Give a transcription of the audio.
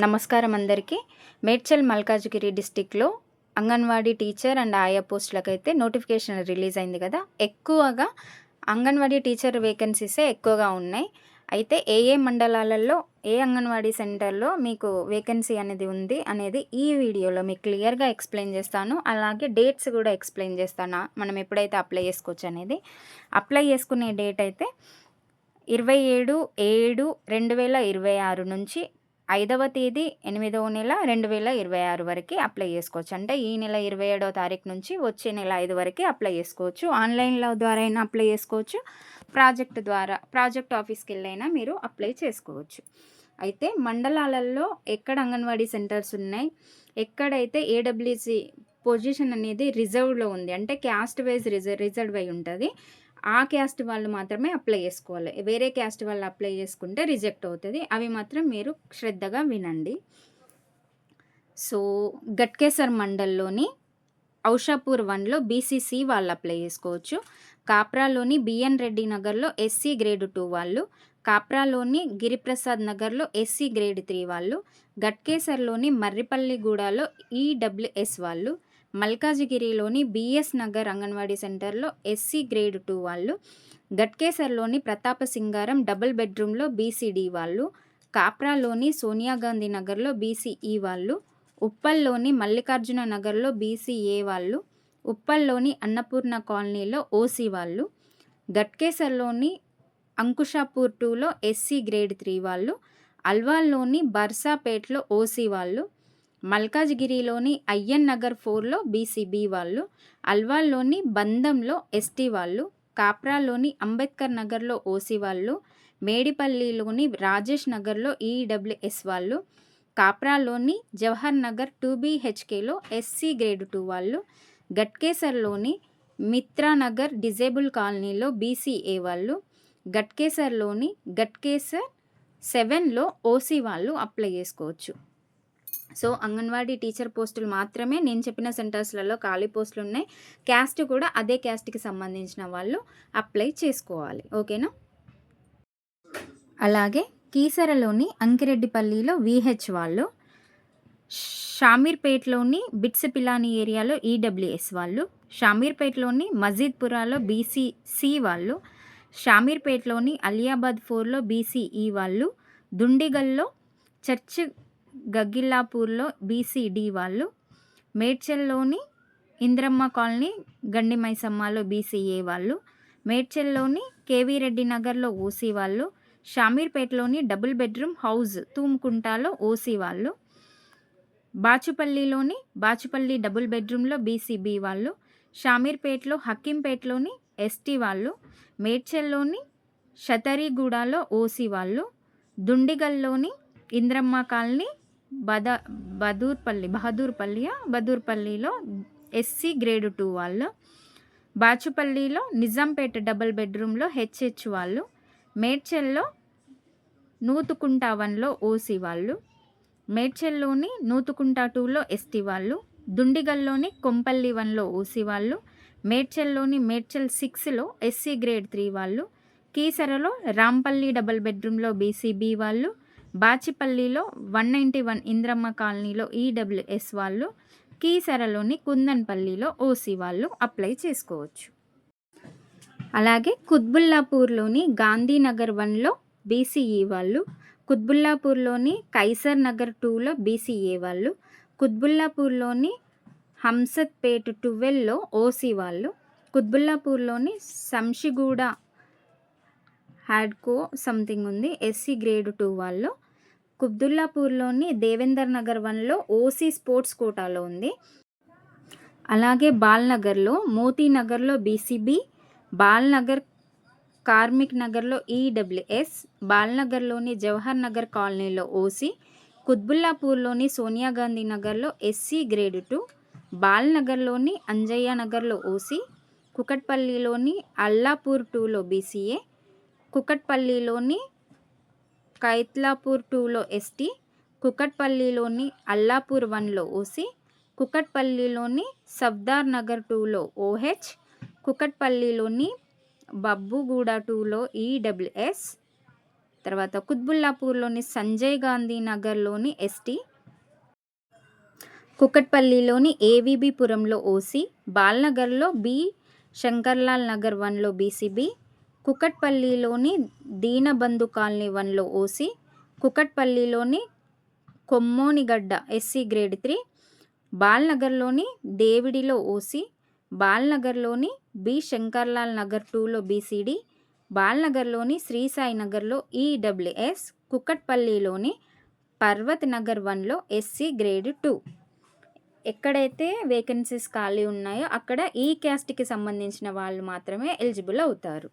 నమస్కారం అందరికీ. మేడ్చల్ మల్కాజ్గిరి డిస్టిక్లో అంగన్వాడీ టీచర్ అండ్ ఆయా పోస్టులకైతే నోటిఫికేషన్ రిలీజ్ అయింది కదా. ఎక్కువగా అంగన్వాడీ టీచర్ వేకెన్సీసే ఎక్కువగా ఉన్నాయి. అయితే ఏ ఏ మండలాలలో ఏ అంగన్వాడీ సెంటర్లో మీకు వేకెన్సీ అనేది ఉంది అనేది ఈ వీడియోలో మీకు క్లియర్గా ఎక్స్ప్లెయిన్ చేస్తాను. అలాగే డేట్స్ కూడా ఎక్స్ప్లెయిన్ చేస్తాను, మనం ఎప్పుడైతే అప్లై చేసుకోవచ్చు అనేది. అప్లై చేసుకునే డేట్ అయితే 27/7/2026 నుంచి 5వ తేదీ 8వ నెల 2026 వరకు అప్లై చేసుకోవచ్చు. అంటే ఈ నెల 27వ తారీఖు నుంచి వచ్చే నెల 5 వరకు అప్లై చేసుకోవచ్చు. ఆన్లైన్లో ద్వారా అయినా అప్లై చేసుకోవచ్చు, ప్రాజెక్ట్ ఆఫీస్కి వెళ్ళైనా మీరు అప్లై చేసుకోవచ్చు. అయితే మండలాలలో ఎక్కడ అంగన్వాడీ సెంటర్స్ ఉన్నాయి, ఎక్కడైతే ఏడబ్ల్యూసి పొజిషన్ అనేది రిజర్వ్లో ఉంది, అంటే క్యాస్ట్ వైజ్ రిజర్వ్ అయి ఉంటుంది, ఆ క్యాస్ట్ వాళ్ళు మాత్రమే అప్లై చేసుకోవాలి. వేరే క్యాస్ట్ వాళ్ళు అప్లై చేసుకుంటే రిజెక్ట్ అవుతుంది. అవి మాత్రం మీరు శ్రద్ధగా వినండి. సో గట్కేసర్ మండల్లోని ఔషాపూర్ 1లో బీసీసీ వాళ్ళు అప్లై చేసుకోవచ్చు. కాప్రాలోని బిఎన్ రెడ్డి నగర్లో ఎస్సీ గ్రేడ్ 2 వాళ్ళు, కాప్రాలోని గిరిప్రసాద్ నగర్లో ఎస్సీ గ్రేడ్ 3 వాళ్ళు, గట్కేసర్లోని మర్రిపల్లిగూడలో ఈడబ్ల్యూఎస్ వాళ్ళు, మల్కాజిగిరిలోని బిఎస్ నగర్ అంగన్వాడీ సెంటర్లో ఎస్సీ గ్రేడ్ 2 వాళ్ళు, గట్కేసర్లోని ప్రతాప సింగారం డబుల్ బెడ్రూమ్లో బీసీడీ వాళ్ళు, కాప్రాలోని సోనియా గాంధీ నగర్లో బీసీఈ వాళ్ళు, ఉప్పల్లోని మల్లికార్జున నగర్లో బీసీఏ వాళ్ళు, ఉప్పల్లోని అన్నపూర్ణ కాలనీలో ఓసీ వాళ్ళు, గట్కేసర్లోని అంకుషాపూర్ 2లో ఎస్సీ గ్రేడ్ 3 వాళ్ళు, అల్వాల్లోని బర్సాపేట్లో ఓసీ వాళ్ళు, మల్కాజ్గిరిలోని అయ్యన్ నగర్ 4లో బీసీబీ వాళ్ళు, అల్వాల్లోని బందంలో ఎస్టీ వాళ్ళు, కాప్రాలోని అంబేద్కర్ నగర్లో ఓసీ వాళ్ళు, మేడిపల్లిలోని రాజేష్ నగర్లో ఈడబ్ల్యూఎస్ వాళ్ళు, కాప్రాలోని జవహర్ నగర్ 2BHKలో ఎస్సీ గ్రేడ్ 2 వాళ్ళు, గట్కేసర్లోని మిత్రానగర్ డిజేబుల్ కాలనీలో బీసీఏ వాళ్ళు, గట్కేసర్లోని గట్కేసర్ 7లో ఓసీ వాళ్ళు అప్లై చేసుకోవచ్చు. సో అంగన్వాడీ టీచర్ పోస్టులు మాత్రమే నేను చెప్పిన సెంటర్స్లలో ఖాళీ పోస్టులు ఉన్నాయి. క్యాస్ట్ కూడా అదే క్యాస్ట్కి సంబంధించిన వాళ్ళు అప్లై చేసుకోవాలి. ఓకేనా. అలాగే కీసరలోని అంకిరెడ్డిపల్లిలో విహెచ్ వాళ్ళు, షామీర్పేట్లోని బిట్స్ పిలాని ఏరియాలో ఈడబ్ల్యూఎస్ వాళ్ళు, షామీర్పేట్లోని మజీద్పురాలో బీసీసీ వాళ్ళు, షామీర్పేట్లోని అలియాబాద్ 4లో బీసీఈ వాళ్ళు, దుండిగల్లో చర్చ్ గగ్గిల్లాపూర్లో బీసీడీ వాళ్ళు, మేడ్చల్లోని ఇంద్రమ్మ కాలనీ గండి మైసమ్మలో బీసీఏ వాళ్ళు, మేడ్చల్లోని కేవీ రెడ్డి నగర్లో ఓసీ వాళ్ళు, షామీర్పేటలోని డబుల్ బెడ్రూమ్ హౌస్ తూమ్కుంటాలో ఓసీ వాళ్ళు, బాచుపల్లి డబుల్ బెడ్రూమ్లో బీసీబీ వాళ్ళు, షామీర్పేటలో హకీంపేటలోని ఎస్టీ వాళ్ళు, మేడ్చల్లోని షతరీగూడలో ఓసీ వాళ్ళు, దుండిగల్లోని ఇంద్రమ్మ కాలనీ బహదూర్పల్లిలో ఎస్సీ గ్రేడ్ 2 వాళ్ళు, బాచుపల్లిలో నిజాంపేట డబుల్ బెడ్రూమ్లో హెచ్హెచ్ వాళ్ళు, మేడ్చల్లో నూతుకుంట 1లో ఓసీ వాళ్ళు, మేడ్చల్లోని నూతుకుంట 2లో ఎస్టీ వాళ్ళు, దుండిగల్లోని కొంపల్లి 1లో ఓసీ వాళ్ళు, మేడ్చల్లోని మేడ్చల్ 6లో ఎస్సీ గ్రేడ్ 3 వాళ్ళు, కీసరలో రాంపల్లి డబుల్ బెడ్రూమ్లో బీసీబీ వాళ్ళు, బాచిపల్లిలో 191 ఇంద్రమ్మ కాలనీలో ఈడబ్ల్యూఎస్ వాళ్ళు, కీసరలోని కుందన్పల్లిలో ఓసీ వాళ్ళు అప్లై చేసుకోవచ్చు. అలాగే కుత్బుల్లాపూర్లోని గాంధీనగర్ 1లో బీసీఈ వాళ్ళు, కుత్బుల్లాపూర్లోని కైసర్ నగర్ 2లో బీసీఏ వాళ్ళు, కుత్బుల్లాపూర్లోని హంసత్పేట్ 12లో ఓసీ వాళ్ళు, కుత్బుల్లాపూర్లోని శంషిగూడ హ్యాడ్కో సంథింగ్ ఉంది ఎస్సీ గ్రేడ్ 2 వాళ్ళు, కుబ్దుల్లాపూర్లోని దేవేందర్ నగర్ 1లో ఓసీ స్పోర్ట్స్ కోటాలో ఉంది. అలాగే బాల్నగర్లో మోతీనగర్లో బీసీబీ, బాల్నగర్ కార్మిక్ నగర్లో ఈడబ్ల్యూఎస్, బాల్నగర్లోని జవహర్ నగర్ కాలనీలో ఓసీ, కుత్బుల్లాపూర్లోని సోనియా గాంధీ నగర్లో ఎస్సీ గ్రేడ్ 2, బాల్నగర్లోని అంజయ్య నగర్లో ఓసీ, కుకట్పల్లిలోని అల్లాపూర్ 2లో బీసీఏ, కుకట్పల్లిలోని కైత్లాపూర్ 2లో ఎస్టీ, కుకట్పల్లిలోని అల్లాపూర్ 1లో ఓసీ, కుకట్పల్లిలోని సఫ్దార్ నగర్ 2లో ఓహెచ్, కుకట్పల్లిలోని బబ్బుగూడ 2లో ఈడబ్ల్యూఎస్, తర్వాత కుత్బుల్లాపూర్‌లోని సంజయ్ గాంధీ నగర్‌లోని ఎస్టీ, కుకట్పల్లిలోని ఏవీబీ పురంలో ఓసీ, బాల్‌నగర్‌లో బి, శంకర్లాల్ నగర్ 1లో బీసీబీ, కుకట్పల్లిలోని దీనబంధు కాలనీ 1లో ఓసీ, కుకట్పల్లిలోని కొమ్మోనిగడ్డ ఎస్సీ గ్రేడ్ 3, బాల్‌నగర్‌లోని దేవిడిలో ఓసీ, బాల్‌నగర్‌లోని బి శంకర్లాల్ నగర్ 2లో బీసీడీ, బాల్‌నగర్‌లోని శ్రీసాయి నగర్‌లో ఈడబ్ల్యూఎస్, కుకట్పల్లిలోని పర్వత్ నగర్ 1లో ఎస్సీ గ్రేడ్ 2. ఎక్కడైతే వేకెన్సీస్ ఖాళీ ఉన్నాయో అక్కడ ఈ క్యాస్ట్‌కి సంబంధించిన వాళ్ళు మాత్రమే ఎలిజిబుల్ అవుతారు.